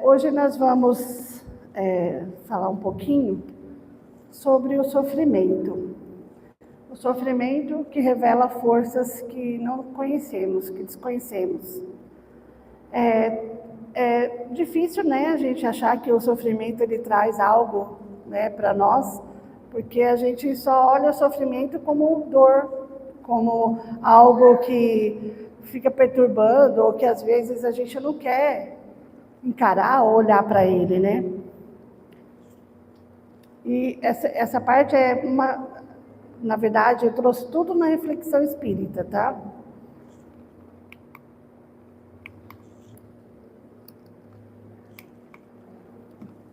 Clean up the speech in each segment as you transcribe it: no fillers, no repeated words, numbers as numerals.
Hoje nós vamos falar um pouquinho sobre o sofrimento. O sofrimento que revela forças que não conhecemos, que desconhecemos. É difícil, né, a gente achar que o sofrimento ele traz algo, né, para nós, porque a gente só olha o sofrimento como dor, como algo que fica perturbando, ou que às vezes a gente não quer encarar ou olhar para ele, né? E essa parte na verdade, eu trouxe tudo na reflexão espírita, tá?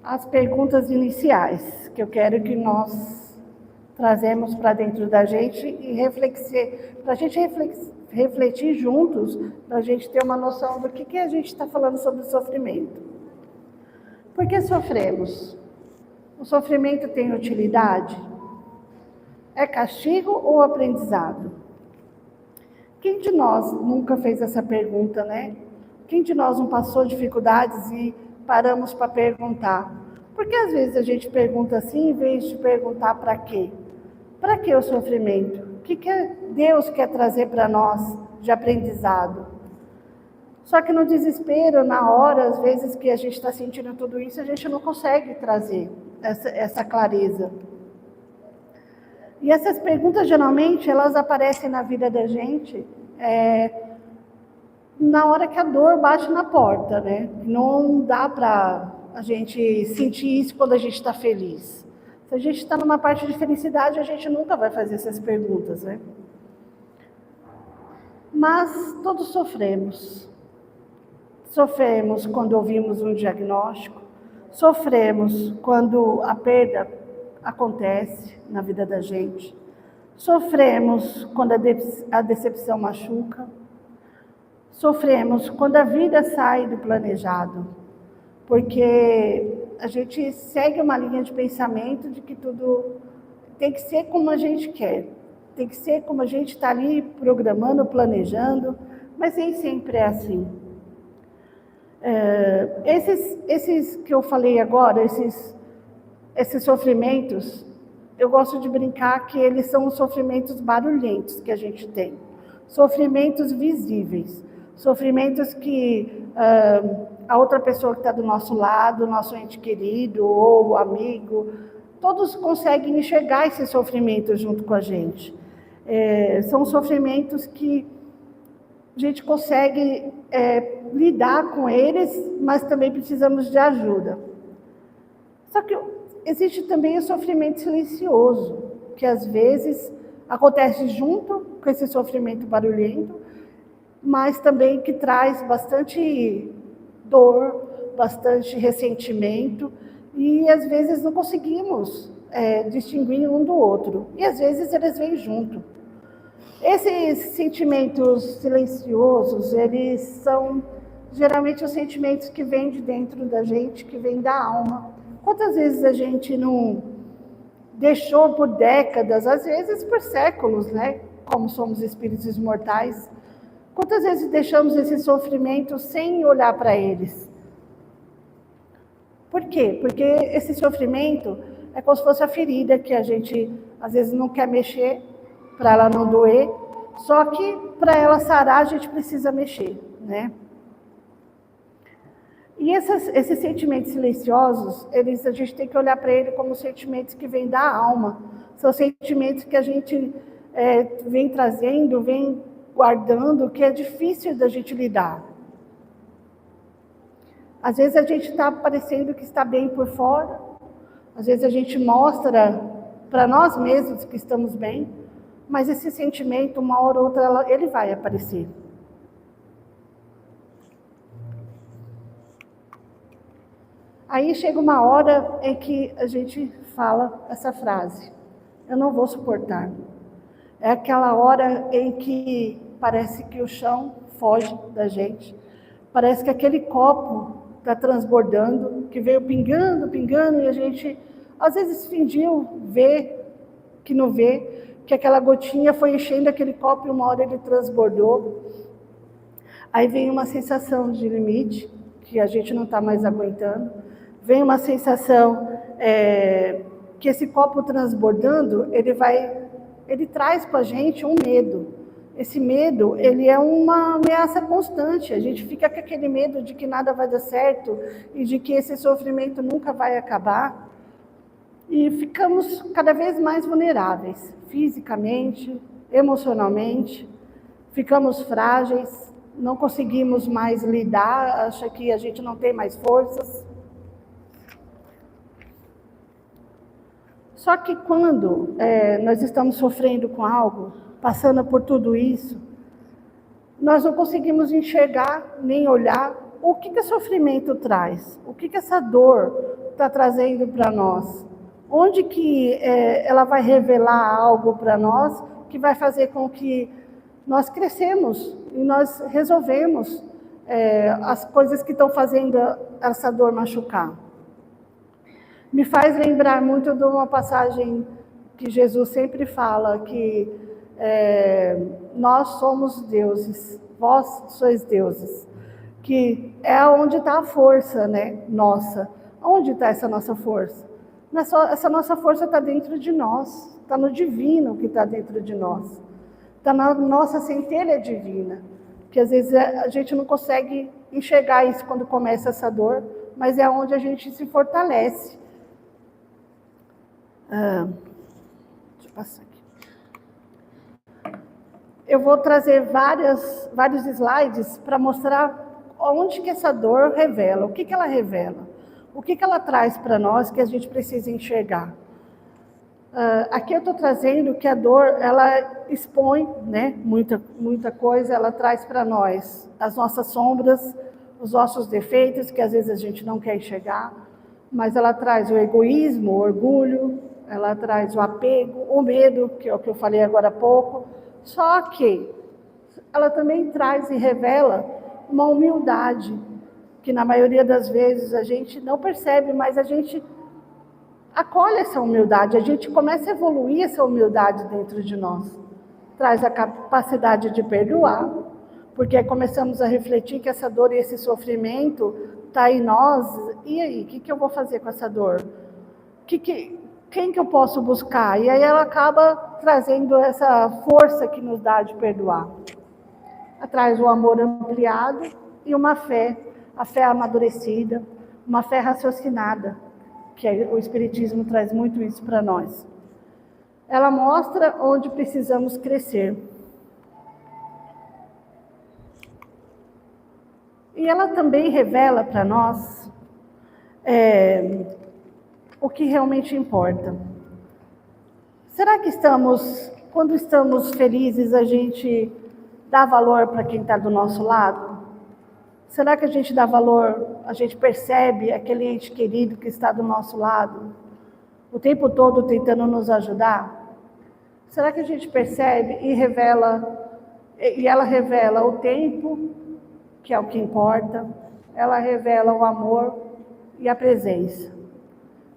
As perguntas iniciais, que eu quero que nós trazemos para dentro da gente e para a gente refletir juntos, para a gente ter uma noção do que a gente está falando sobre o sofrimento. Por que sofremos? O sofrimento tem utilidade? É castigo ou aprendizado? Quem de nós nunca fez essa pergunta, né? Quem de nós não passou dificuldades e paramos para perguntar? Porque às vezes a gente pergunta assim, em vez de perguntar para quê? Para que o sofrimento? O que Deus quer trazer para nós de aprendizado? Só que no desespero, na hora, às vezes que a gente está sentindo tudo isso, a gente não consegue trazer essa clareza. E essas perguntas, geralmente, elas aparecem na vida da gente na hora que a dor bate na porta, né? Não dá para a gente sentir isso quando a gente está feliz. Se a gente está numa parte de felicidade, a gente nunca vai fazer essas perguntas, né? Mas todos sofremos. Sofremos quando ouvimos um diagnóstico, sofremos quando a perda acontece na vida da gente, sofremos quando a decepção machuca, sofremos quando a vida sai do planejado, porque a gente segue uma linha de pensamento de que tudo tem que ser como a gente quer, tem que ser como a gente está ali programando, planejando, mas nem sempre é assim. Esses que eu falei agora, esses sofrimentos, eu gosto de brincar que eles são os sofrimentos barulhentos que a gente tem, sofrimentos visíveis, sofrimentos que a outra pessoa que está do nosso lado, nosso ente querido ou amigo, todos conseguem enxergar esse sofrimento junto com a gente. São sofrimentos que a gente consegue lidar com eles, mas também precisamos de ajuda. Só que existe também o sofrimento silencioso, que às vezes acontece junto com esse sofrimento barulhento, mas também que traz bastante dor, bastante ressentimento, e às vezes não conseguimos distinguir um do outro, e às vezes eles vêm junto. Esses sentimentos silenciosos, eles são geralmente os sentimentos que vêm de dentro da gente, que vêm da alma. Quantas vezes a gente não deixou por décadas, às vezes por séculos, né? Como somos espíritos imortais, quantas vezes deixamos esse sofrimento sem olhar para eles? Por quê? Porque esse sofrimento é como se fosse a ferida que a gente às vezes não quer mexer para ela não doer, só que para ela sarar a gente precisa mexer, né? E esses sentimentos silenciosos, a gente tem que olhar para eles como sentimentos que vêm da alma, são sentimentos que a gente vem trazendo, vem guardando, que é difícil da gente lidar. Às vezes a gente está parecendo que está bem por fora, às vezes a gente mostra para nós mesmos que estamos bem, mas esse sentimento, uma hora ou outra, ele vai aparecer. Aí chega uma hora em que a gente fala essa frase: eu não vou suportar. É aquela hora em que parece que o chão foge da gente, parece que aquele copo está transbordando, que veio pingando, pingando, e a gente às vezes fingiu ver que não vê, que aquela gotinha foi enchendo aquele copo e uma hora ele transbordou. Aí vem uma sensação de limite, que a gente não está mais aguentando. Vem uma sensação que esse copo transbordando, ele traz para a gente um medo. Esse medo, ele é uma ameaça constante. A gente fica com aquele medo de que nada vai dar certo e de que esse sofrimento nunca vai acabar. E ficamos cada vez mais vulneráveis, fisicamente, emocionalmente. Ficamos frágeis, não conseguimos mais lidar, acha que a gente não tem mais forças. Só que quando nós estamos sofrendo com algo, passando por tudo isso, nós não conseguimos enxergar nem olhar o que sofrimento traz, o que essa dor está trazendo para nós, onde que ela vai revelar algo para nós que vai fazer com que nós crescemos e nós resolvemos as coisas que estão fazendo essa dor machucar. Me faz lembrar muito de uma passagem que Jesus sempre fala, que nós somos deuses, vós sois deuses, que é onde está a força, né, nossa. Onde está essa nossa força? Essa nossa força está dentro de nós, está no divino que está dentro de nós, está na nossa centelha divina, que às vezes a gente não consegue enxergar isso quando começa essa dor, mas é onde a gente se fortalece. Deixa eu passar aqui. Eu vou trazer vários slides para mostrar onde que essa dor revela, o que ela revela, o que ela traz para nós que a gente precisa enxergar. Aqui eu estou trazendo que a dor, ela expõe, né, muita coisa, ela traz para nós as nossas sombras, os nossos defeitos, que às vezes a gente não quer enxergar, mas ela traz o egoísmo, o orgulho, ela traz o apego, o medo, que é o que eu falei agora há pouco. Só que ela também traz e revela uma humildade, que na maioria das vezes a gente não percebe, mas a gente acolhe essa humildade, a gente começa a evoluir essa humildade dentro de nós. Traz a capacidade de perdoar, porque começamos a refletir que essa dor e esse sofrimento está em nós. E aí, o que eu vou fazer com essa dor? Quem que eu posso buscar? E aí ela acaba trazendo essa força que nos dá de perdoar. Traz o amor ampliado e uma fé, a fé amadurecida, uma fé raciocinada, que o Espiritismo traz muito isso para nós. Ela mostra onde precisamos crescer. E ela também revela para nós o que realmente importa. Será que quando estamos felizes, a gente dá valor para quem está do nosso lado? Será que a gente dá valor, a gente percebe aquele ente querido que está do nosso lado, o tempo todo tentando nos ajudar? Será que a gente percebe e ela revela o tempo, que é o que importa, ela revela o amor e a presença.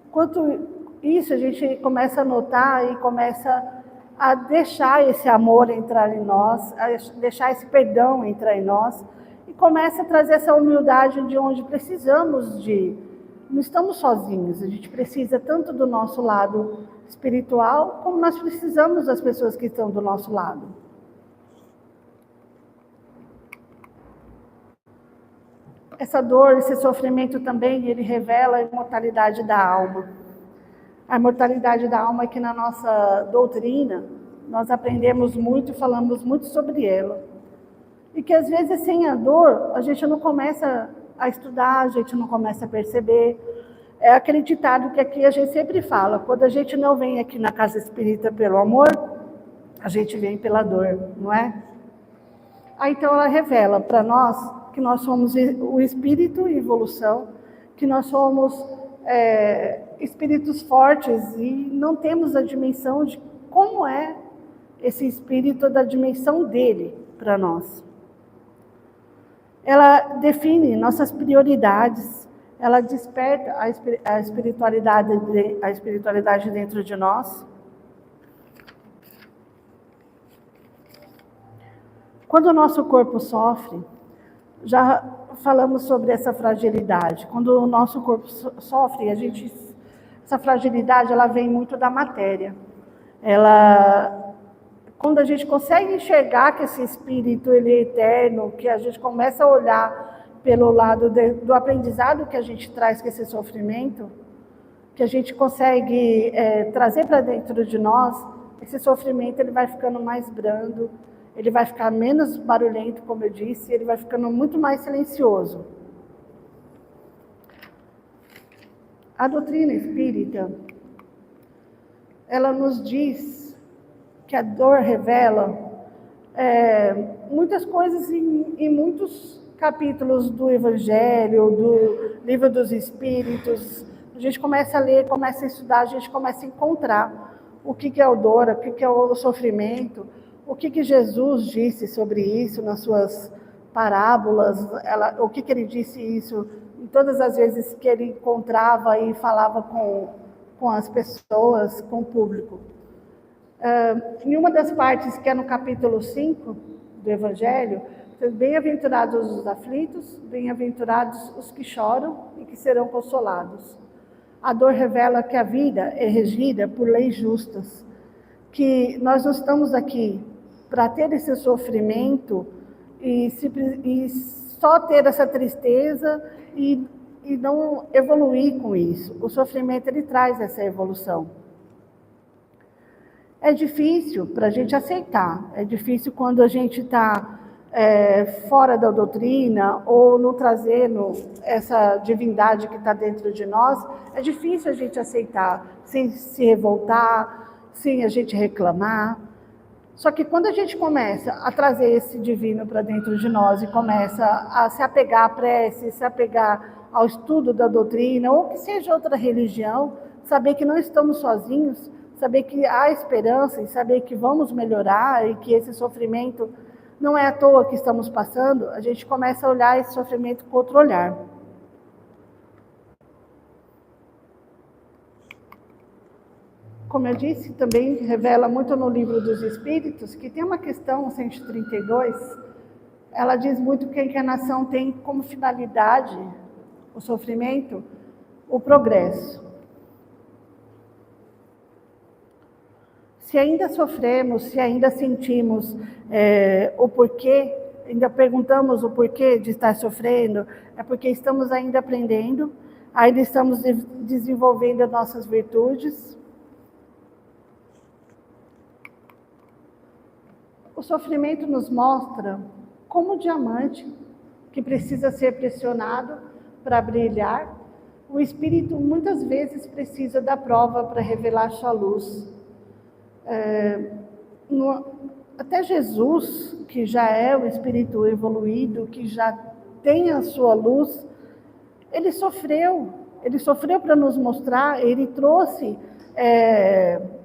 Enquanto isso, a gente começa a notar e começa a deixar esse amor entrar em nós, a deixar esse perdão entrar em nós, e começa a trazer essa humildade de onde precisamos de. Não estamos sozinhos, a gente precisa tanto do nosso lado espiritual, como nós precisamos das pessoas que estão do nosso lado. Essa dor, esse sofrimento também, ele revela a imortalidade da alma. A imortalidade da alma é que na nossa doutrina, nós aprendemos muito e falamos muito sobre ela. E que às vezes sem a dor, a gente não começa a estudar, a gente não começa a perceber. É aquele ditado que aqui a gente sempre fala, quando a gente não vem aqui na casa espírita pelo amor, a gente vem pela dor, não é? Aí então ela revela para nós que nós somos o espírito em evolução, que nós somos espíritos fortes e não temos a dimensão de como é esse espírito, da dimensão dele para nós. Ela define nossas prioridades, ela desperta a espiritualidade dentro de nós. Quando o nosso corpo sofre, já falamos sobre essa fragilidade. Quando o nosso corpo sofre, essa fragilidade ela vem muito da matéria. Quando a gente consegue enxergar que esse espírito ele é eterno, que a gente começa a olhar pelo lado do aprendizado que a gente traz com esse sofrimento, que a gente consegue trazer para dentro de nós, esse sofrimento ele vai ficando mais brando, ele vai ficar menos barulhento, como eu disse, ele vai ficando muito mais silencioso. A doutrina espírita, ela nos diz que a dor revela muitas coisas em muitos capítulos do Evangelho, do Livro dos Espíritos. A gente começa a ler, começa a estudar, a gente começa a encontrar o que é a dor, o que é o sofrimento, o que Jesus disse sobre isso nas suas parábolas, o que ele disse isso em todas as vezes que ele encontrava e falava com as pessoas, com o público. Em uma das partes, que é no capítulo 5 do Evangelho, bem-aventurados os aflitos, bem-aventurados os que choram e que serão consolados. A dor revela que a vida é regida por leis justas, que nós não estamos aqui para ter esse sofrimento e só ter essa tristeza e não evoluir com isso. O sofrimento ele traz essa evolução. É difícil para a gente aceitar, é difícil quando a gente está fora da doutrina ou não trazendo essa divindade que está dentro de nós, é difícil a gente aceitar, sem se revoltar, sem a gente reclamar. Só que quando a gente começa a trazer esse divino para dentro de nós e começa a se apegar à prece, se apegar ao estudo da doutrina, ou que seja outra religião, saber que não estamos sozinhos, saber que há esperança e saber que vamos melhorar e que esse sofrimento não é à toa que estamos passando, a gente começa a olhar esse sofrimento com outro olhar. Como eu disse, também revela muito no Livro dos Espíritos, que tem uma questão 132, ela diz muito que a encarnação tem como finalidade o sofrimento, o progresso. Se ainda sofremos, se ainda sentimos o porquê, ainda perguntamos o porquê de estar sofrendo, é porque estamos ainda aprendendo, ainda estamos desenvolvendo as nossas virtudes. O sofrimento nos mostra como o diamante que precisa ser pressionado para brilhar, o espírito muitas vezes precisa da prova para revelar sua luz. Até Jesus, que já é o espírito evoluído, que já tem a sua luz, ele sofreu para nos mostrar, ele trouxe,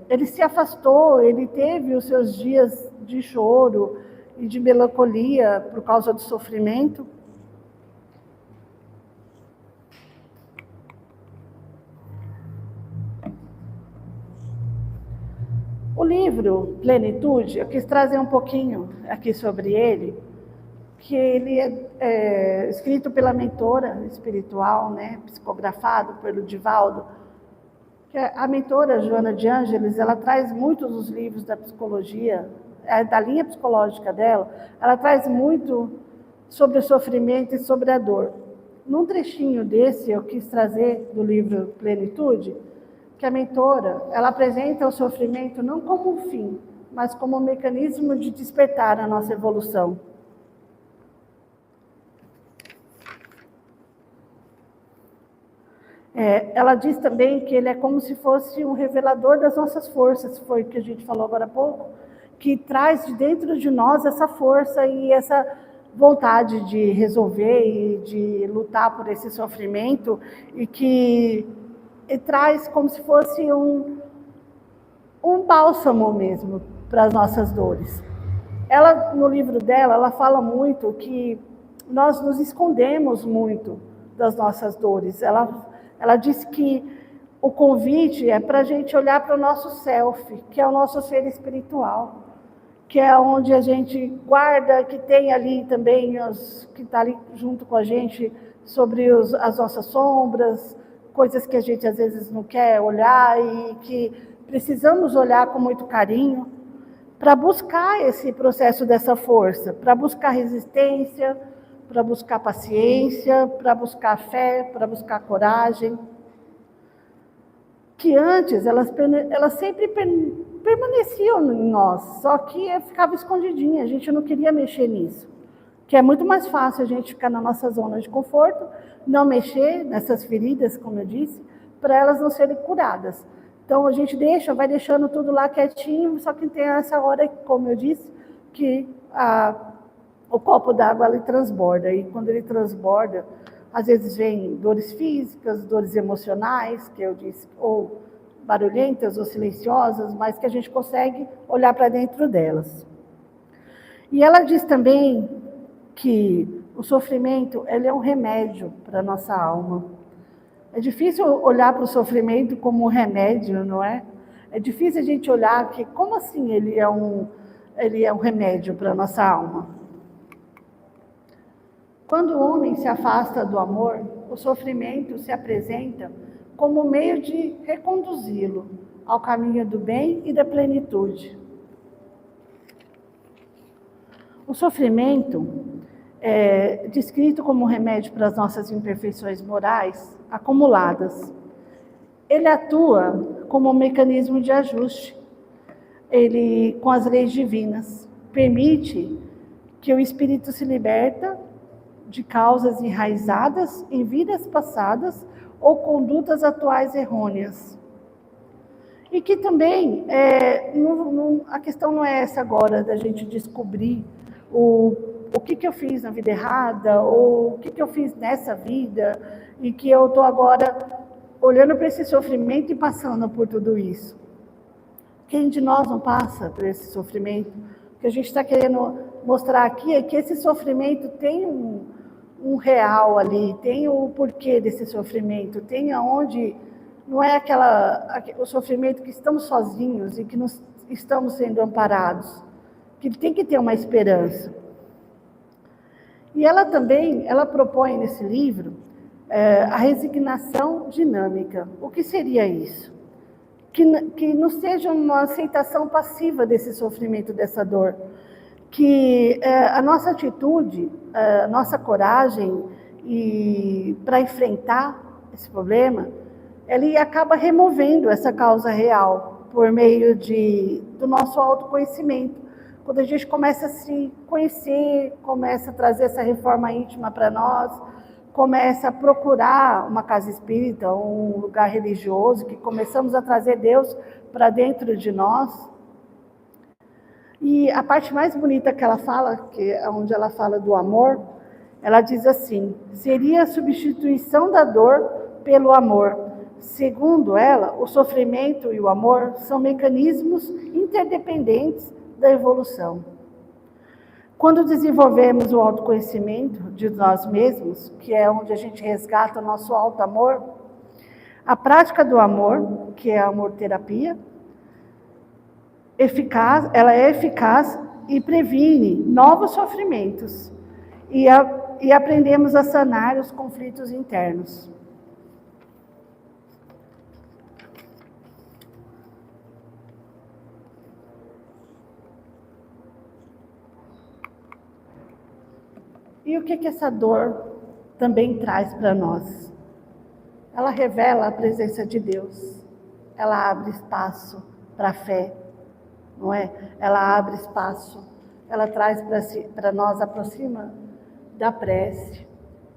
ele se afastou, ele teve os seus dias de choro e de melancolia por causa do sofrimento. O livro Plenitude, eu quis trazer um pouquinho aqui sobre ele, que ele é escrito pela mentora espiritual, né, psicografado pelo Divaldo. Que a mentora Joana de Ângeles, ela traz muitos dos livros da psicologia, da linha psicológica dela, ela traz muito sobre o sofrimento e sobre a dor. Num trechinho desse, eu quis trazer do livro Plenitude, que a mentora, ela apresenta o sofrimento não como um fim, mas como um mecanismo de despertar a nossa evolução. Ela diz também que ele é como se fosse um revelador das nossas forças, foi o que a gente falou agora há pouco, que traz de dentro de nós essa força e essa vontade de resolver e de lutar por esse sofrimento, e que traz como se fosse um bálsamo mesmo para as nossas dores. Ela, no livro dela, ela fala muito que nós nos escondemos muito das nossas dores. Ela diz que o convite é para a gente olhar para o nosso self, que é o nosso ser espiritual. que é onde a gente guarda, que tem ali também, que está ali junto com a gente, sobre as nossas sombras, coisas que a gente às vezes não quer olhar e que precisamos olhar com muito carinho, para buscar esse processo dessa força, para buscar resistência, para buscar paciência, para buscar fé, para buscar coragem. Que antes elas sempre permaneciam em nós, só que ficava escondidinha, a gente não queria mexer nisso. Que é muito mais fácil a gente ficar na nossa zona de conforto, não mexer nessas feridas, como eu disse, para elas não serem curadas. Então a gente vai deixando tudo lá quietinho, só que tem essa hora, como eu disse, que o copo d'água ele transborda, e quando ele transborda, às vezes vem dores físicas, dores emocionais, que eu disse, ou barulhentas ou silenciosas, mas que a gente consegue olhar para dentro delas. E ela diz também que o sofrimento ele é um remédio para a nossa alma. É difícil olhar para o sofrimento como um remédio, não é? É difícil a gente olhar que, como assim ele é um remédio para a nossa alma? Quando o homem se afasta do amor, o sofrimento se apresenta como meio de reconduzi-lo ao caminho do bem e da plenitude. O sofrimento é descrito como remédio para as nossas imperfeições morais acumuladas. Ele atua como um mecanismo de ajuste. Ele, com as leis divinas, permite que o espírito se liberta de causas enraizadas em vidas passadas ou condutas atuais errôneas. E que também, a questão não é essa agora, da gente descobrir o que eu fiz na vida errada, ou o que eu fiz nessa vida, e que eu estou agora olhando para esse sofrimento e passando por tudo isso. Quem de nós não passa por esse sofrimento? O que a gente está querendo mostrar aqui é que esse sofrimento tem um real ali, tem o porquê desse sofrimento, tem aonde, não é o sofrimento que estamos sozinhos e que não estamos sendo amparados, que tem que ter uma esperança. E ela também, propõe nesse livro a resignação dinâmica. O que seria isso? Que não seja uma aceitação passiva desse sofrimento, dessa dor, que a nossa atitude, a nossa coragem para enfrentar esse problema, ele acaba removendo essa causa real por meio do nosso autoconhecimento. Quando a gente começa a se conhecer, começa a trazer essa reforma íntima para nós, começa a procurar uma casa espírita, um lugar religioso, que começamos a trazer Deus para dentro de nós. E a parte mais bonita que ela fala, que é onde ela fala do amor, ela diz assim: seria a substituição da dor pelo amor. Segundo ela, o sofrimento e o amor são mecanismos interdependentes da evolução. Quando desenvolvemos o autoconhecimento de nós mesmos, que é onde a gente resgata o nosso alto amor, a prática do amor, que é a amor-terapia, ela é eficaz e previne novos sofrimentos e aprendemos a sanar os conflitos internos. E o que essa dor também traz para nós? Ela revela a presença de Deus, ela abre espaço para a fé, não é? Ela abre espaço, ela traz para nós, aproxima da prece,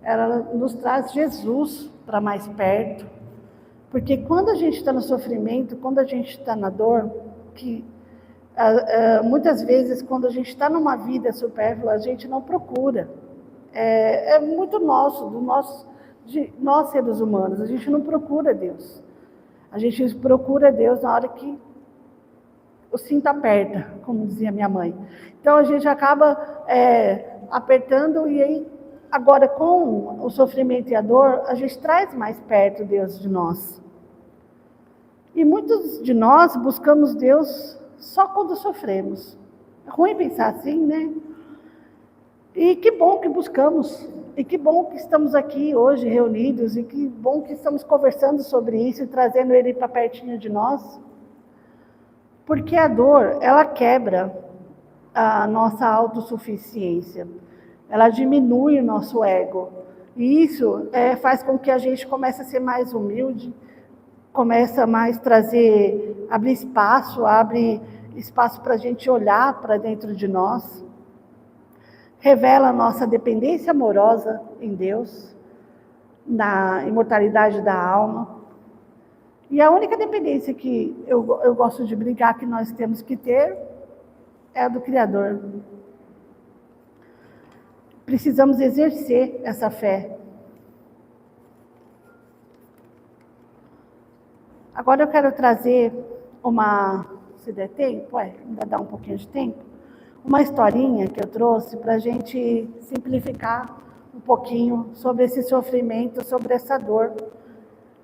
ela nos traz Jesus para mais perto, porque quando a gente está no sofrimento, quando a gente está na dor, muitas vezes quando a gente está numa vida supérflua, a gente não procura, é muito de nós seres humanos, a gente não procura Deus, a gente procura Deus na hora que o cinto aperta, como dizia minha mãe. Então a gente acaba apertando, e aí agora com o sofrimento e a dor, a gente traz mais perto Deus de nós. E muitos de nós buscamos Deus só quando sofremos. É ruim pensar assim, né? E que bom que buscamos, e que bom que estamos aqui hoje reunidos, e que bom que estamos conversando sobre isso e trazendo ele para pertinho de nós. Porque a dor, ela quebra a nossa autossuficiência, ela diminui o nosso ego. E isso faz com que a gente comece a ser mais humilde, começa mais abre espaço para a gente olhar para dentro de nós, revela a nossa dependência amorosa em Deus, na imortalidade da alma. E a única dependência que eu gosto de brincar que nós temos que ter é a do Criador. Precisamos exercer essa fé. Agora eu quero trazer se der tempo, ainda dá um pouquinho de tempo, uma historinha que eu trouxe para a gente simplificar um pouquinho sobre esse sofrimento, sobre essa dor,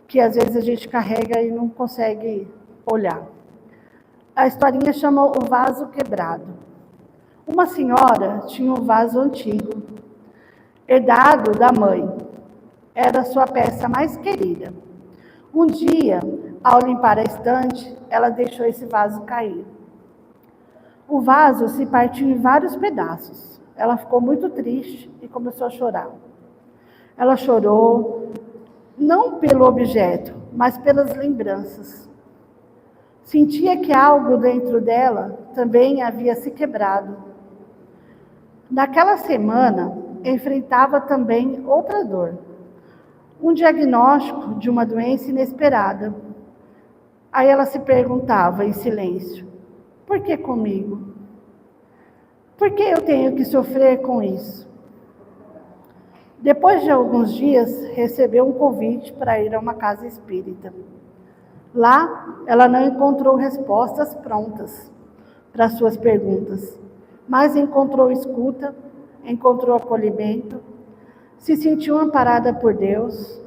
que às vezes a gente carrega e não consegue olhar. A historinha chama O Vaso Quebrado. Uma senhora tinha um vaso antigo, herdado da mãe. Era a sua peça mais querida. Um dia, ao limpar a estante, ela deixou esse vaso cair. O vaso se partiu em vários pedaços. Ela ficou muito triste e começou a chorar. Ela chorou, não pelo objeto, mas pelas lembranças. Sentia que algo dentro dela também havia se quebrado. Naquela semana, enfrentava também outra dor. Um diagnóstico de uma doença inesperada. Aí ela se perguntava em silêncio: por que comigo? Por que eu tenho que sofrer com isso? Depois de alguns dias, recebeu um convite para ir a uma casa espírita. Lá, ela não encontrou respostas prontas para suas perguntas, mas encontrou escuta, encontrou acolhimento, se sentiu amparada por Deus.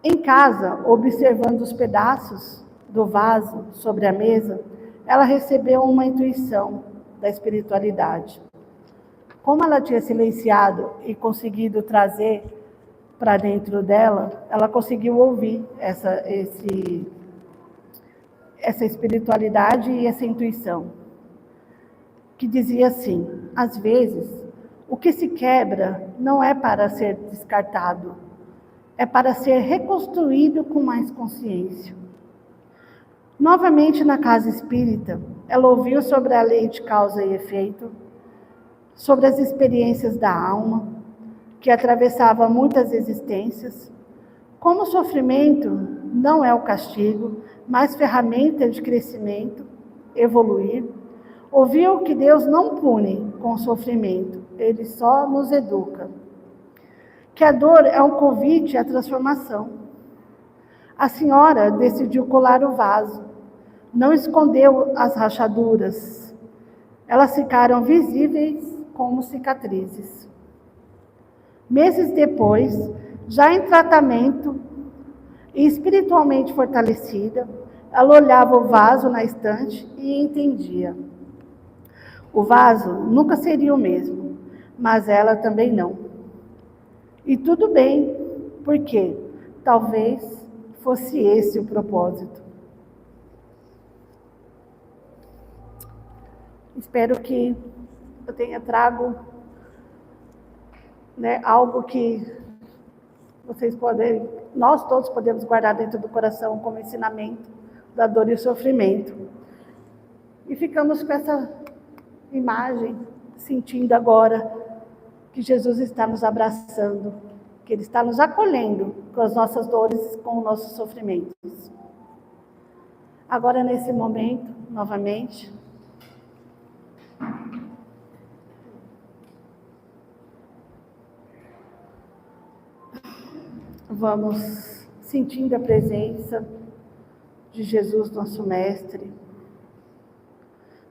Em casa, observando os pedaços do vaso sobre a mesa, ela recebeu uma intuição da espiritualidade. Como ela tinha silenciado e conseguido trazer para dentro dela, ela conseguiu ouvir essa espiritualidade e essa intuição, que dizia assim: às vezes, o que se quebra não é para ser descartado, é para ser reconstruído com mais consciência. Novamente na casa espírita, ela ouviu sobre a lei de causa e efeito, sobre as experiências da alma, que atravessava muitas existências, como o sofrimento não é o castigo, mas ferramenta de crescimento, evoluir. Ouviu que Deus não pune com o sofrimento, Ele só nos educa. Que a dor é um convite à transformação. A senhora decidiu colar o vaso, não escondeu as rachaduras. Elas ficaram visíveis como cicatrizes. Meses depois, já em tratamento e espiritualmente fortalecida, ela olhava o vaso na estante e entendia. O vaso nunca seria o mesmo, mas ela também não. E tudo bem, porque talvez fosse esse o propósito. Espero que eu tenha trago algo que nós todos podemos guardar dentro do coração como ensinamento da dor e o sofrimento. E ficamos com essa imagem, sentindo agora que Jesus está nos abraçando, que Ele está nos acolhendo com as nossas dores, com os nossos sofrimentos. Agora, nesse momento, novamente, vamos sentindo a presença de Jesus, nosso Mestre,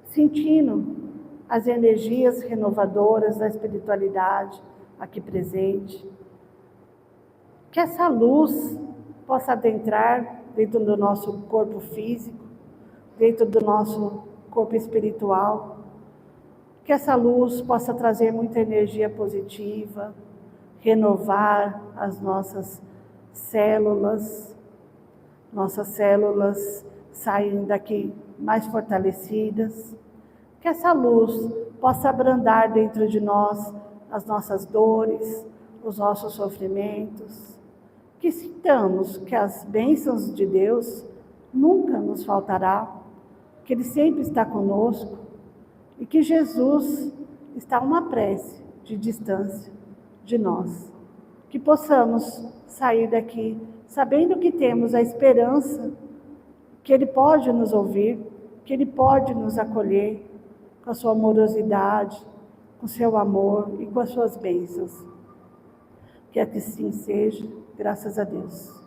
sentindo as energias renovadoras da espiritualidade aqui presente. Que essa luz possa adentrar dentro do nosso corpo físico, dentro do nosso corpo espiritual, Que essa luz possa trazer muita energia positiva, renovar as nossas células saem daqui mais fortalecidas. Que essa luz possa abrandar dentro de nós as nossas dores, os nossos sofrimentos. Que sintamos que as bênçãos de Deus nunca nos faltará, que Ele sempre está conosco e que Jesus está a uma prece de distância de nós. Que possamos sair daqui sabendo que temos a esperança que Ele pode nos ouvir, que Ele pode nos acolher com a sua amorosidade, com o seu amor e com as suas bênçãos. Que assim seja, graças a Deus.